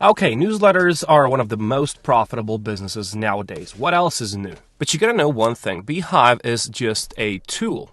Okay, newsletters are one of the most profitable businesses nowadays. What else is new? But you gotta know one thing, Beehiiv is just a tool,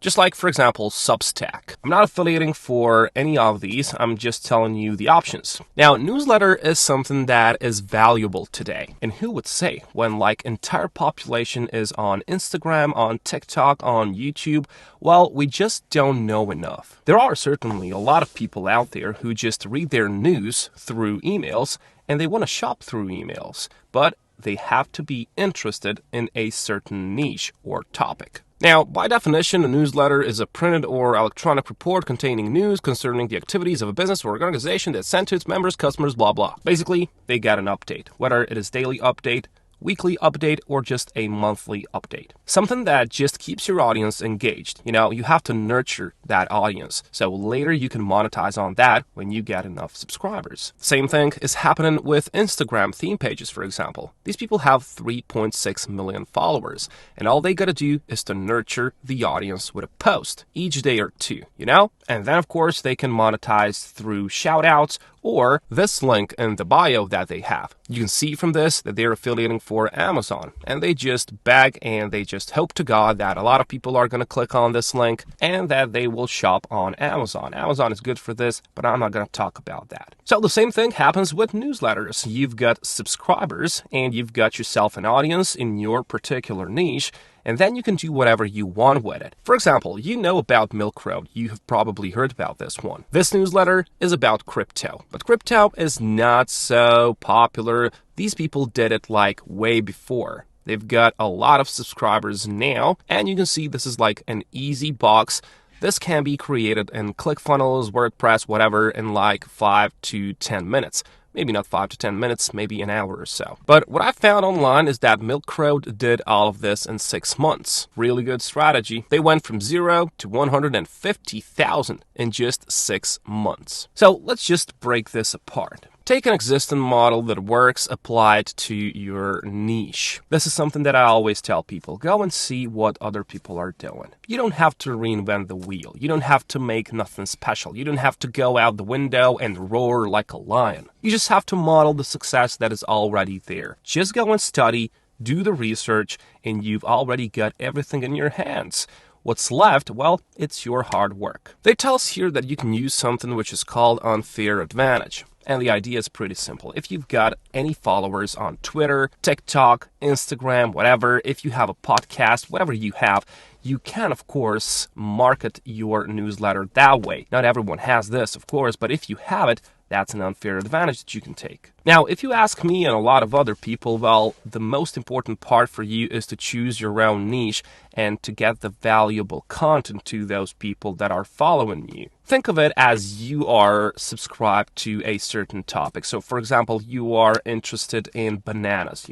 Just like, for example, Substack. I'm not affiliating for any of these, I'm just telling you the options. Now, newsletter is something that is valuable today. And who would say when entire population is on Instagram, on TikTok, on YouTube? Well, we just don't know enough. There are certainly a lot of people out there who just read their news through emails and they want to shop through emails. But they have to be interested in a certain niche or topic. Now, by definition, a newsletter is a printed or electronic report containing news concerning the activities of a business or organization that's sent to its members, customers, blah, blah. Basically, they get an update, whether it is daily update, weekly update, or just a monthly update. Something that just keeps your audience engaged. You have to nurture that audience. So later you can monetize on that when you get enough subscribers. Same thing is happening with Instagram theme pages, for example. These people have 3.6 million followers, and all they gotta do is to nurture the audience with a post each day or two, And then, of course, they can monetize through shout-outs or this link in the bio that they have. You can see from this that they're affiliating for Amazon, and they just beg and they just hope to God that a lot of people are going to click on this link and that they will shop on Amazon. Amazon is good for this, but I'm not going to talk about that. So the same thing happens with newsletters. You've got subscribers and you've got yourself an audience in your particular niche, and then you can do whatever you want with it. For example, you know about Milk Road. You have probably heard about this one. This newsletter is about crypto, but crypto is not so popular. These people did it way before. They've got a lot of subscribers now, and you can see this is an easy box. This can be created in ClickFunnels, WordPress, whatever, in 5 to 10 minutes. Maybe not 5 to 10 minutes, maybe an hour or so. But what I found online is that Milk Road did all of this in 6 months. Really good strategy. They went from 0 to 150,000 in just 6 months. So let's just break this apart. Take an existing model that works, apply it to your niche. This is something that I always tell people. Go and see what other people are doing. You don't have to reinvent the wheel. You don't have to make nothing special. You don't have to go out the window and roar like a lion. You just have to model the success that is already there. Just go and study, do the research, and you've already got everything in your hands. What's left? Well, it's your hard work. They tell us here that you can use something which is called unfair advantage. And the idea is pretty simple. If you've got any followers on Twitter, TikTok, Instagram, whatever, if you have a podcast, whatever you have, you can, of course, market your newsletter that way. Not everyone has this, of course, but if you have it, that's an unfair advantage that you can take. Now, if you ask me and a lot of other people, well, the most important part for you is to choose your own niche and to get the valuable content to those people that are following you. Think of it as you are subscribed to a certain topic. So, for example, you are interested in bananas,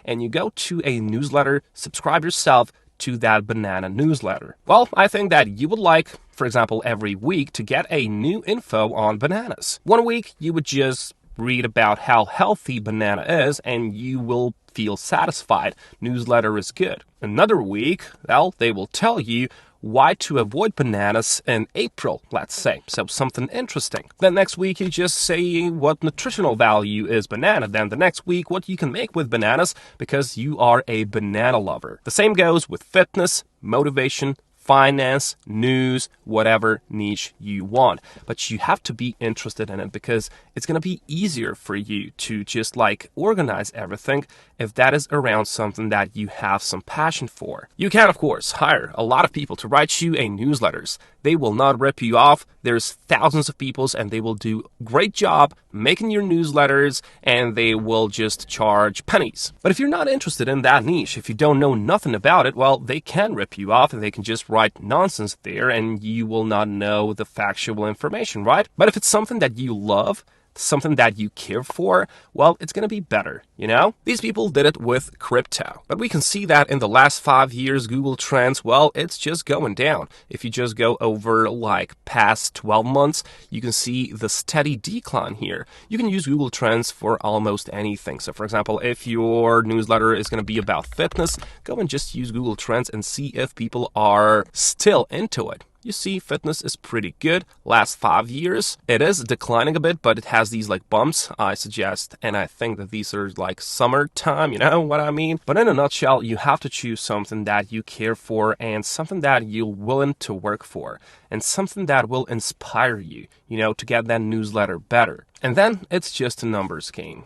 and you go to a newsletter, subscribe yourself to that banana newsletter. Well, I think that you would like, for example, every week to get a new info on bananas. One week, you would just read about how healthy banana is and you will feel satisfied. Newsletter is good. Another week, well, they will tell you why to avoid bananas in April, let's say. So something interesting. Then next week you just say what nutritional value is banana. Then the next week what you can make with bananas because you are a banana lover. The same goes with fitness, motivation, finance, news, whatever niche you want. But you have to be interested in it because it's going to be easier for you to just organize everything if that is around something that you have some passion for. You can, of course, hire a lot of people to write you a newsletters. They will not rip you off. There's thousands of people and they will do a great job making your newsletters and they will just charge pennies. But if you're not interested in that niche, if you don't know nothing about it, well, they can rip you off and they can just write nonsense there and you will not know the factual information, right? But if it's something that you love, something that you care for, well, it's going to be better, These people did it with crypto. But we can see that in the last 5 years, Google Trends, well, it's just going down. If you just go over past 12 months, you can see the steady decline here. You can use Google Trends for almost anything. So, for example, if your newsletter is going to be about fitness, go and just use Google Trends and see if people are still into it. you see fitness is pretty good. Last 5 years, it is declining a bit, but it has these like bumps. I suggest, and I think that these are like summertime, you know what I mean? But in a nutshell, you have to choose something that you care for and something that you're willing to work for and something that will inspire you, to get that newsletter better. And then it's just a numbers game,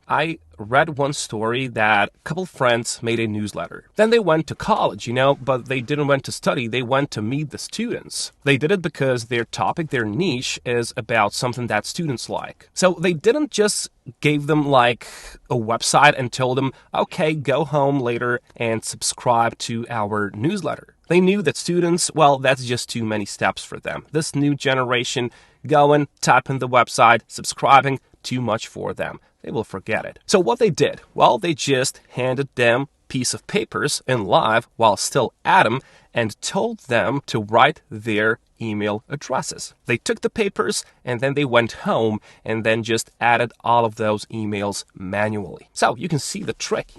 I read one story that a couple friends made a newsletter. Then they went to college, but they didn't went to study. They went to meet the students. They did it because their topic, their niche is about something that students like. So they didn't just gave them like a website and told them, okay, go home later and subscribe to our newsletter. They knew that students, well, that's just too many steps for them. This new generation, going, typing the website, subscribing, too much for them. They will forget it. So what they did, well, they just handed them piece of papers in live while still at them and told them to write their email addresses. They took the papers and then they went home and then just added all of those emails manually. So you can see the trick,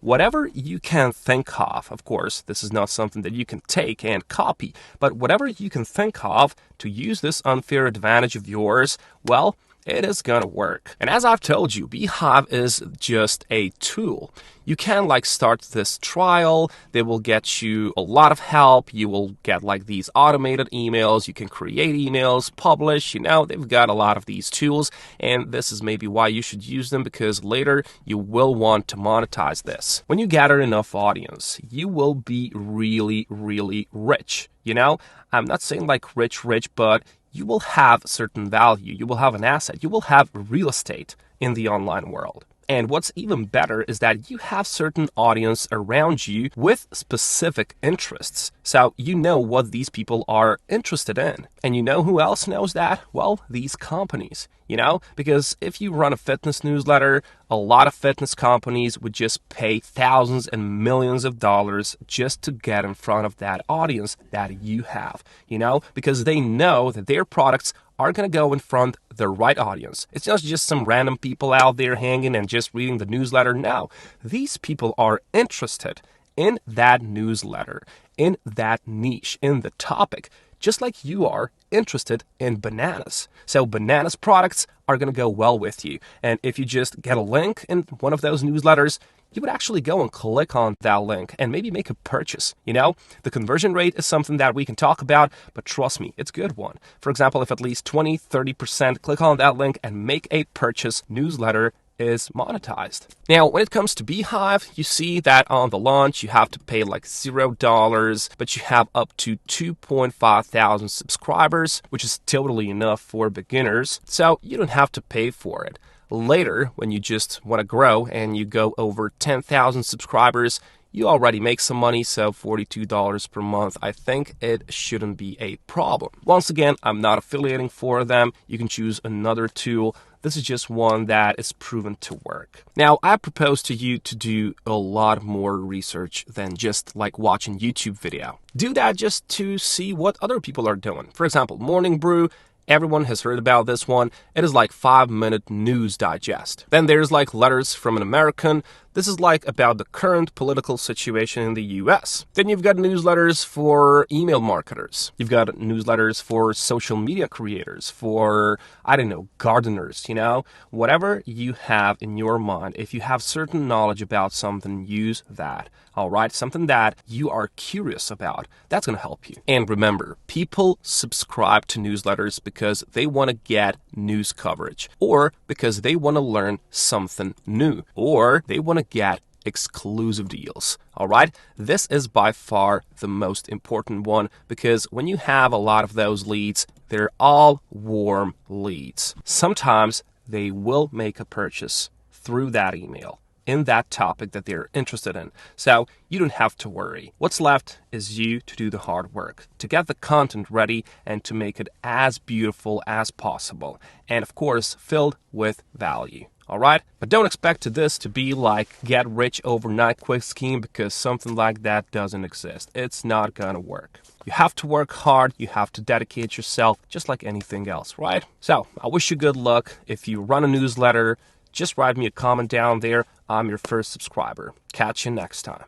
whatever you can think of course, this is not something that you can take and copy, but whatever you can think of to use this unfair advantage of yours, well, it is gonna work. And as I've told you, Beehiiv is just a tool. You can start this trial. They will get you a lot of help. You will get these automated emails. You can create emails, publish, they've got a lot of these tools. And this is maybe why you should use them, because later you will want to monetize this. When you gather enough audience, you will be really, really rich. I'm not saying rich, but you will have certain value. You will have an asset. You will have real estate in the online world. And what's even better is that you have certain audience around you with specific interests. So you know what these people are interested in. And you know who else knows that? Well, these companies, because if you run a fitness newsletter, a lot of fitness companies would just pay thousands and millions of dollars just to get in front of that audience that you have, because they know that their products are going to go in front of the right audience. It's not just some random people out there hanging and just reading the newsletter. No, these people are interested in that newsletter, in that niche, in the topic, just like you are interested in bananas. So bananas products are going to go well with you. And if you just get a link in one of those newsletters, you would actually go and click on that link and maybe make a purchase. The conversion rate is something that we can talk about, but trust me, it's a good one. For example, if at least 20-30% click on that link and make a purchase, newsletter is monetized. Now, when it comes to Beehiiv, you see that on the launch, you have to pay $0, but you have up to 2.5 thousand subscribers, which is totally enough for beginners. So you don't have to pay for it. Later, when you just want to grow and you go over 10,000 subscribers, you already make some money, so $42 per month, I think it shouldn't be a problem. Once again, I'm not affiliating for them. You can choose another tool. This is just one that is proven to work. Now, I propose to you to do a lot more research than just watching YouTube video. Do that just to see what other people are doing. For example, Morning Brew. Everyone has heard about this one. It is 5-minute news digest. Then there's Letters from an American. This is about the current political situation in the US. Then you've got newsletters for email marketers. You've got newsletters for social media creators, for, gardeners, Whatever you have in your mind, if you have certain knowledge about something, use that. All right, something that you are curious about, that's going to help you. And remember, people subscribe to newsletters because they want to get news coverage, or because they want to learn something new, or they want to get exclusive deals. All right, this is by far the most important one, because when you have a lot of those leads, they're all warm leads. Sometimes they will make a purchase through that email in that topic that they're interested in. So you don't have to worry. What's left is you to do the hard work, to get the content ready and to make it as beautiful as possible. And of course, filled with value. All right? But don't expect this to be get rich overnight quick scheme, because something like that doesn't exist. It's not gonna work. You have to work hard. You have to dedicate yourself, just like anything else, right? So I wish you good luck. If you run a newsletter, just write me a comment down there. I'm your first subscriber. Catch you next time.